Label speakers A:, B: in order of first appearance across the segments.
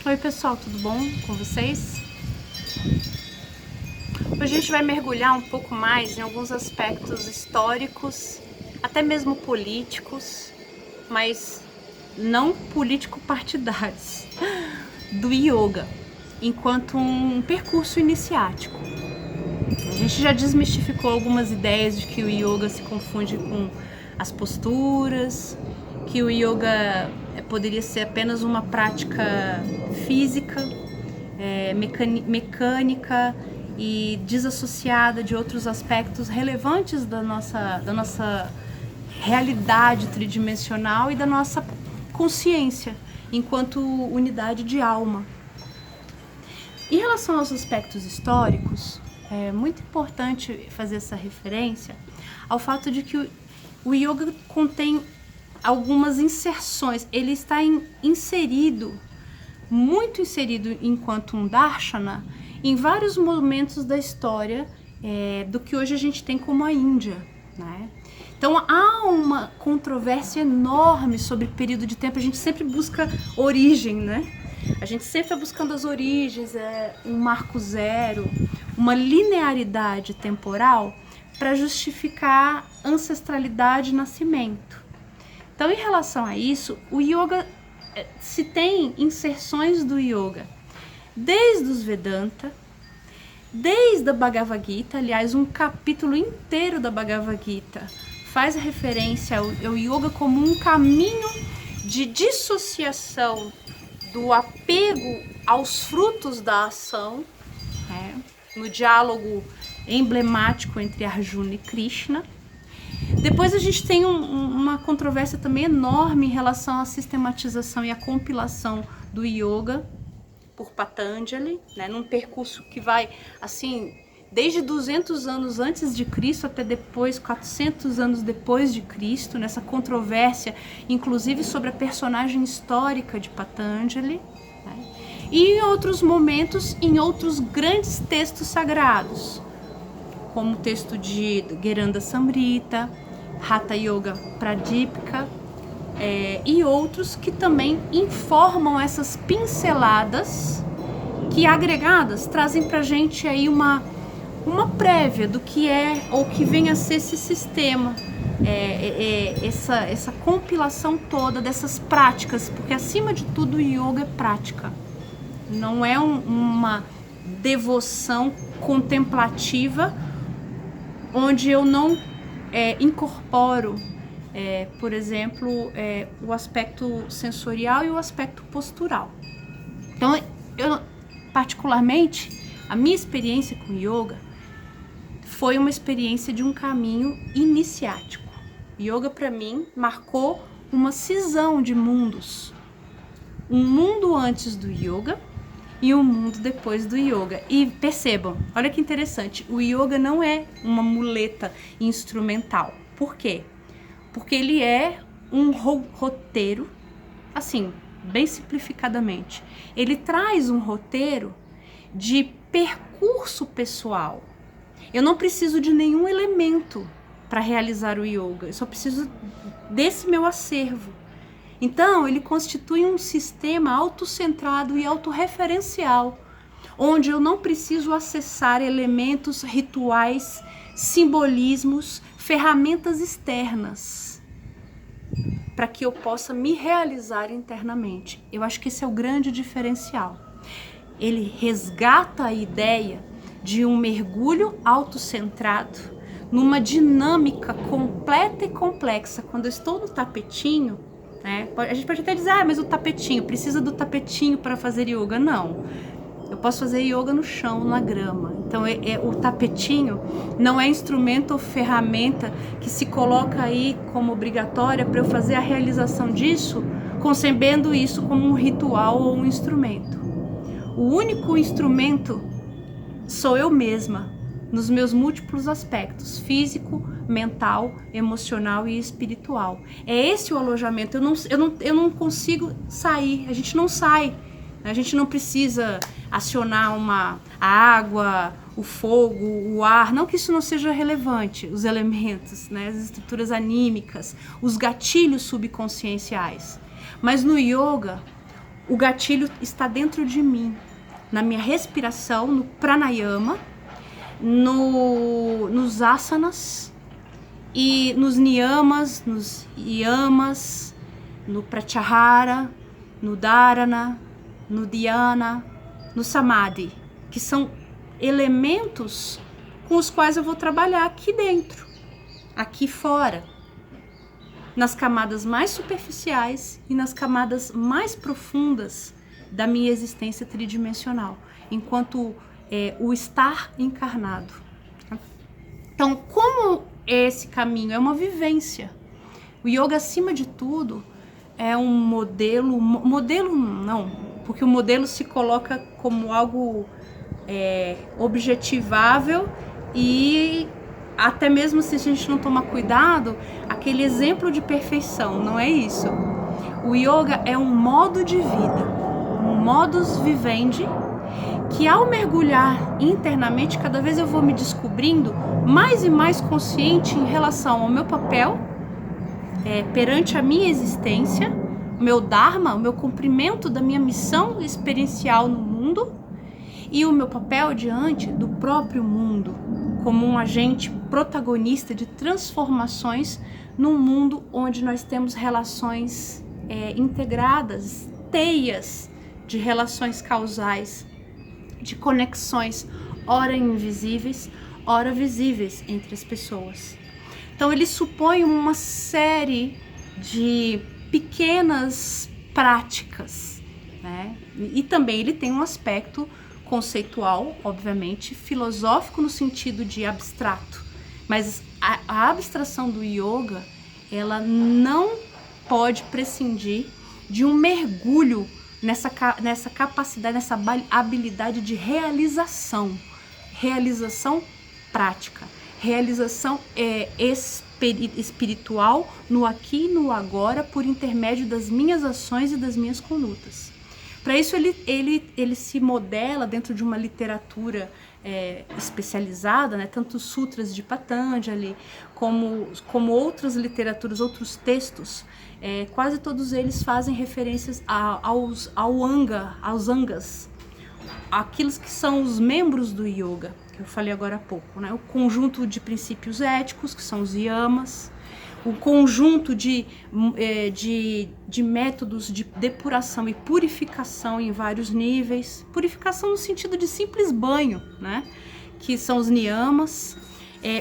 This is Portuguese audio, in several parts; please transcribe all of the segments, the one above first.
A: Oi pessoal, tudo bom com vocês? Hoje a gente vai mergulhar um pouco mais em alguns aspectos históricos, até mesmo políticos, mas não político-partidários, do yoga, enquanto um percurso iniciático. A gente já desmistificou algumas ideias de que o yoga se confunde com as posturas, que o yoga poderia ser apenas uma prática física, mecânica e desassociada de outros aspectos relevantes da nossa realidade tridimensional e da nossa consciência enquanto unidade de alma. Em relação aos aspectos históricos, é muito importante fazer essa referência ao fato de que o yoga contém algumas inserções. Ele está muito inserido enquanto um darshana em vários momentos da história do que hoje a gente tem como a Índia, né? Então há uma controvérsia enorme sobre período de tempo. A gente sempre busca origem, né? A gente sempre está buscando as origens, um marco zero, uma linearidade temporal para justificar ancestralidade e nascimento. Então, em relação a isso, o yoga, se tem inserções do yoga desde os Vedanta, desde a Bhagavad Gita. Aliás, um capítulo inteiro da Bhagavad Gita faz referência ao yoga como um caminho de dissociação do apego aos frutos da ação, né? No diálogo emblemático entre Arjuna e Krishna. Depois a gente tem uma controvérsia também enorme em relação à sistematização e à compilação do yoga por Patanjali, né, num percurso que vai assim desde 200 anos antes de Cristo até depois 400 anos depois de Cristo, nessa controvérsia inclusive sobre a personagem histórica de Patanjali, né, e em outros momentos em outros grandes textos sagrados, como o texto de Gheranda Samrita, Hatha Yoga Pradipika, e outros que também informam essas pinceladas que, agregadas, trazem pra gente aí uma prévia do que é ou que vem a ser esse sistema, essa compilação toda dessas práticas, porque acima de tudo o yoga é prática, não é uma devoção contemplativa onde eu não incorporo, por exemplo, o aspecto sensorial e o aspecto postural. Então, eu particularmente, a minha experiência com yoga foi uma experiência de um caminho iniciático. Yoga, para mim, marcou uma cisão de mundos. Um mundo antes do yoga e um mundo depois do yoga. E percebam, olha que interessante, o yoga não é uma muleta instrumental. Por quê? Porque ele é um roteiro, assim, bem simplificadamente. Ele traz um roteiro de percurso pessoal. Eu não preciso de nenhum elemento para realizar o yoga, eu só preciso desse meu acervo. Então, ele constitui um sistema autocentrado e autorreferencial, onde eu não preciso acessar elementos, rituais, simbolismos, ferramentas externas, para que eu possa me realizar internamente. Eu acho que esse é o grande diferencial. Ele resgata a ideia de um mergulho autocentrado, numa dinâmica completa e complexa. Quando eu estou no tapetinho, né, a gente pode até dizer, mas o tapetinho, precisa do tapetinho para fazer yoga. Não, eu posso fazer yoga no chão, na grama. Então o tapetinho não é instrumento ou ferramenta que se coloca aí como obrigatória para eu fazer a realização disso, concebendo isso como um ritual ou um instrumento. O único instrumento sou eu mesma, nos meus múltiplos aspectos, físico, mental, emocional e espiritual. É esse o alojamento. Eu não consigo sair, a gente não sai. A gente não precisa acionar a água, o fogo, o ar, não que isso não seja relevante, os elementos, né, as estruturas anímicas, os gatilhos subconscienciais. Mas no yoga, o gatilho está dentro de mim, na minha respiração, no pranayama, nos asanas e nos niyamas, nos yamas, no pratyahara, no dharana, no dhyana, no samadhi, que são elementos com os quais eu vou trabalhar aqui dentro, aqui fora, nas camadas mais superficiais e nas camadas mais profundas da minha existência tridimensional, enquanto o estar encarnado. Então, como esse caminho é uma vivência, o yoga, acima de tudo, é um modelo não, porque o modelo se coloca como algo objetivável e até mesmo se a gente não tomar cuidado, aquele exemplo de perfeição, não é isso. O yoga é um modo de vida, um modus vivendi, que ao mergulhar internamente, cada vez eu vou me descobrindo mais e mais consciente em relação ao meu papel perante a minha existência, o meu dharma, o meu cumprimento da minha missão experiencial no mundo e o meu papel diante do próprio mundo, como um agente protagonista de transformações num mundo onde nós temos relações integradas, teias de relações causais, de conexões, ora invisíveis, ora visíveis entre as pessoas. Então ele supõe uma série de pequenas práticas, né? E também ele tem um aspecto conceitual, obviamente, filosófico no sentido de abstrato, mas a abstração do yoga, ela não pode prescindir de um mergulho nessa capacidade, nessa habilidade de realização prática, realização espiritual no aqui e no agora por intermédio das minhas ações e das minhas condutas. Para isso ele se modela dentro de uma literatura especializada, né? Tanto os sutras de Patanjali como outras literaturas, outros textos, quase todos eles fazem referências aos angas, aqueles que são os membros do yoga, que eu falei agora há pouco, né? O conjunto de princípios éticos, que são os yamas, o conjunto de métodos de depuração e purificação em vários níveis, purificação no sentido de simples banho, né? Que são os niyamas,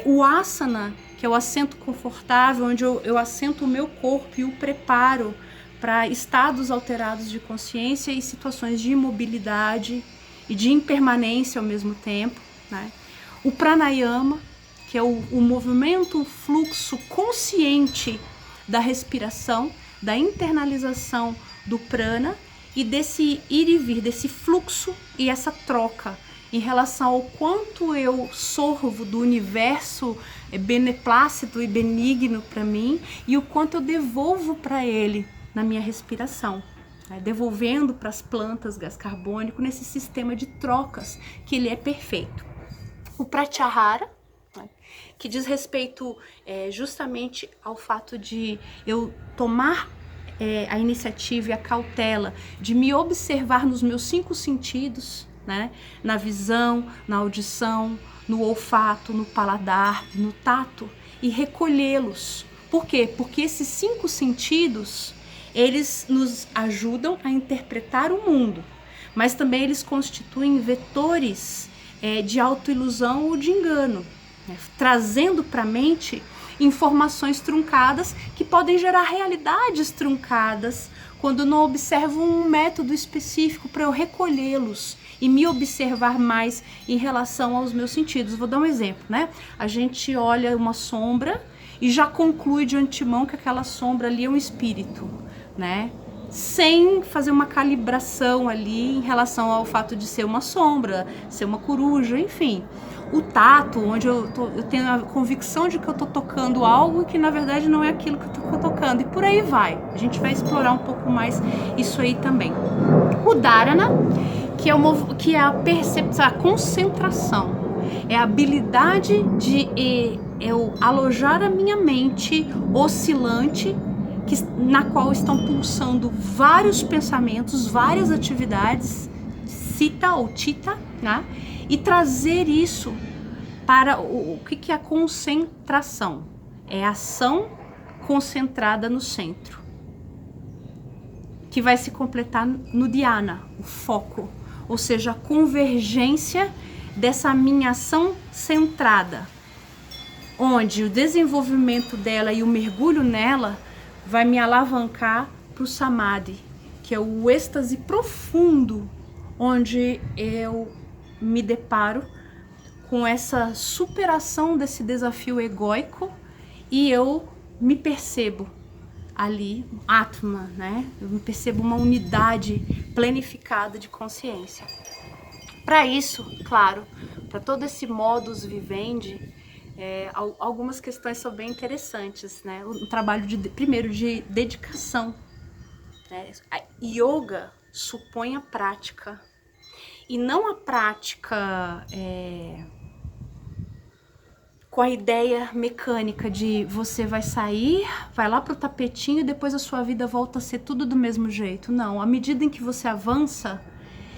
A: o asana, que é o assento confortável, onde eu assento o meu corpo e o preparo para estados alterados de consciência e situações de imobilidade e de impermanência ao mesmo tempo, né? O pranayama, que é o movimento, o fluxo consciente da respiração, da internalização do prana e desse ir e vir, desse fluxo e essa troca em relação ao quanto eu sorvo do universo beneplácito e benigno para mim e o quanto eu devolvo para ele na minha respiração, né? Devolvendo para as plantas gás carbônico nesse sistema de trocas que ele é perfeito. O pratyahara, que diz respeito justamente ao fato de eu tomar a iniciativa e a cautela de me observar nos meus 5 sentidos, né? Na visão, na audição, no olfato, no paladar, no tato, e recolhê-los. Por quê? Porque esses 5 sentidos, eles nos ajudam a interpretar o mundo, mas também eles constituem vetores de autoilusão ou de engano, né? Trazendo para a mente informações truncadas que podem gerar realidades truncadas quando não observo um método específico para eu recolhê-los e me observar mais em relação aos meus sentidos. Vou dar um exemplo, né? A gente olha uma sombra e já conclui de antemão que aquela sombra ali é um espírito, né? Sem fazer uma calibração ali em relação ao fato de ser uma sombra, ser uma coruja, enfim. O tato, onde eu tenho a convicção de que eu estou tocando algo que na verdade não é aquilo que eu estou tocando, e por aí vai. A gente vai explorar um pouco mais isso aí também. O dharana, que é a percepção, a concentração, é a habilidade de eu alojar a minha mente oscilante na qual estão pulsando vários pensamentos, várias atividades, cita ou tita, né? E trazer isso para o que é a concentração? É a ação concentrada no centro, que vai se completar no dhyana, o foco, ou seja, a convergência dessa minha ação centrada, onde o desenvolvimento dela e o mergulho nela vai me alavancar para o samadhi, que é o êxtase profundo, onde eu me deparo com essa superação desse desafio egóico e eu me percebo ali, Atma, né? Eu me percebo uma unidade planificada de consciência. Para isso, claro, para todo esse modus vivendi, algumas questões são bem interessantes, né? O trabalho primeiro de dedicação, né? A yoga supõe a prática e não a prática com a ideia mecânica de você vai sair, vai lá pro tapetinho e depois a sua vida volta a ser tudo do mesmo jeito. Não, à medida em que você avança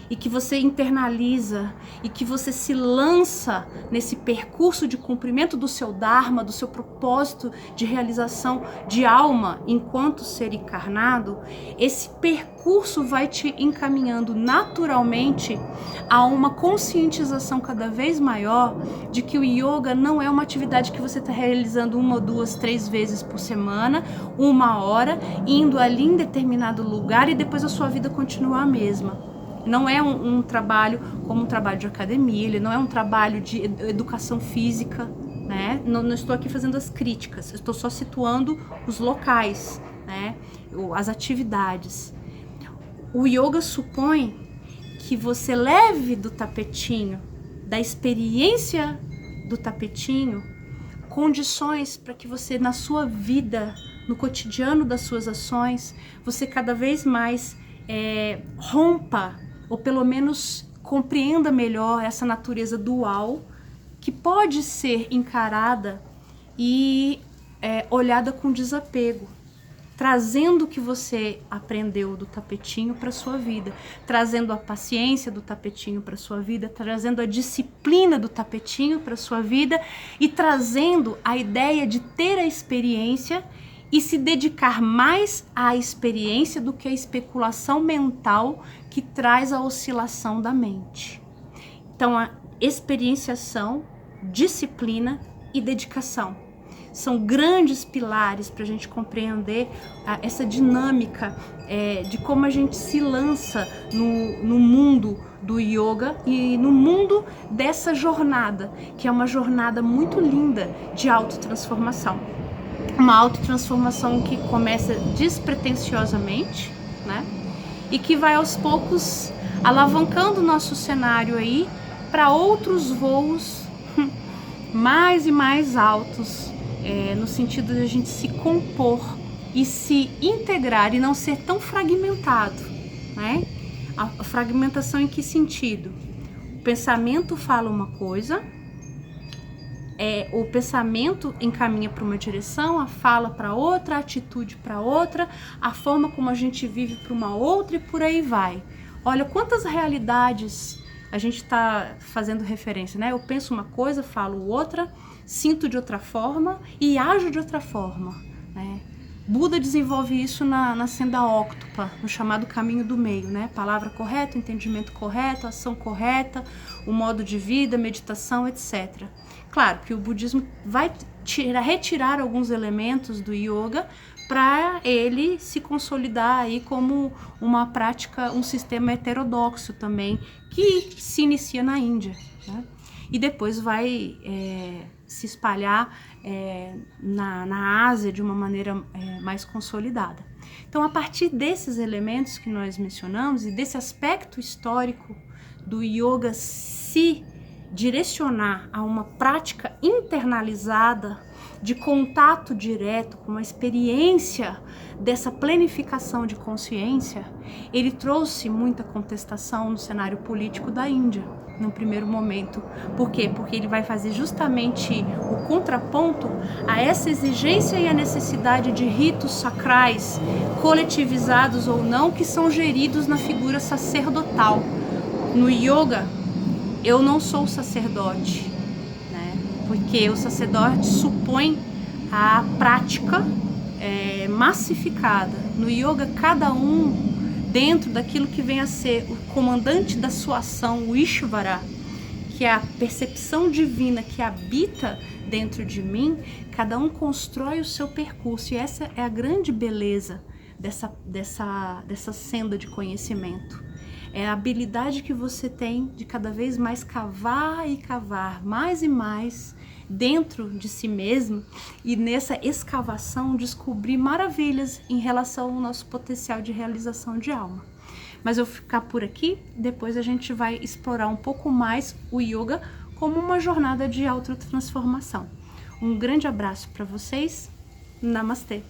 A: e que você internaliza e que você se lança nesse percurso de cumprimento do seu dharma, do seu propósito de realização de alma enquanto ser encarnado, esse percurso vai te encaminhando naturalmente a uma conscientização cada vez maior de que o yoga não é uma atividade que você está realizando 1, 2, 3 vezes por semana, 1 hora, indo ali em determinado lugar e depois a sua vida continua a mesma. Não é um trabalho como um trabalho de academia, ele não é um trabalho de educação física, né? Não estou aqui fazendo as críticas, estou só situando os locais, né? As atividades. O yoga supõe que você leve do tapetinho, da experiência do tapetinho, condições para que você na sua vida, no cotidiano das suas ações, você cada vez mais rompa ou pelo menos compreenda melhor essa natureza dual que pode ser encarada e olhada com desapego, trazendo o que você aprendeu do tapetinho para sua vida, trazendo a paciência do tapetinho para sua vida, trazendo a disciplina do tapetinho para sua vida e trazendo a ideia de ter a experiência e se dedicar mais à experiência do que à especulação mental que traz a oscilação da mente. Então, a experienciação, disciplina e dedicação são grandes pilares para a gente compreender essa dinâmica de como a gente se lança no mundo do yoga e no mundo dessa jornada, que é uma jornada muito linda de autotransformação. Uma autotransformação que começa despretensiosamente, né? E que vai aos poucos alavancando o nosso cenário aí para outros voos mais e mais altos, no sentido de a gente se compor e se integrar e não ser tão fragmentado, né? A fragmentação em que sentido? O pensamento fala uma coisa, o pensamento encaminha para uma direção, a fala para outra, a atitude para outra, a forma como a gente vive para uma outra e por aí vai. Olha quantas realidades a gente está fazendo referência, né? Eu penso uma coisa, falo outra, sinto de outra forma e ajo de outra forma, né? Buda desenvolve isso na senda óctupa, no chamado caminho do meio, né? Palavra correta, entendimento correto, ação correta, o modo de vida, meditação, etc. Claro que o budismo vai retirar alguns elementos do yoga para ele se consolidar aí como uma prática, um sistema heterodoxo também, que se inicia na Índia, né? E depois vai se espalhar na Ásia de uma maneira mais consolidada. Então, a partir desses elementos que nós mencionamos e desse aspecto histórico do yoga se direcionar a uma prática internalizada de contato direto com uma experiência dessa planificação de consciência, ele trouxe muita contestação no cenário político da Índia, no primeiro momento. Por quê? Porque ele vai fazer justamente o contraponto a essa exigência e a necessidade de ritos sacrais, coletivizados ou não, que são geridos na figura sacerdotal. No yoga, eu não sou sacerdote, né? Porque o sacerdote supõe a prática massificada. No yoga, cada um, dentro daquilo que vem a ser o comandante da sua ação, o Ishvara, que é a percepção divina que habita dentro de mim, cada um constrói o seu percurso. E essa é a grande beleza dessa senda de conhecimento. É a habilidade que você tem de cada vez mais cavar e cavar mais e mais dentro de si mesmo, e nessa escavação descobrir maravilhas em relação ao nosso potencial de realização de alma. Mas eu vou ficar por aqui, depois a gente vai explorar um pouco mais o yoga como uma jornada de autotransformação. Um grande abraço para vocês, Namastê!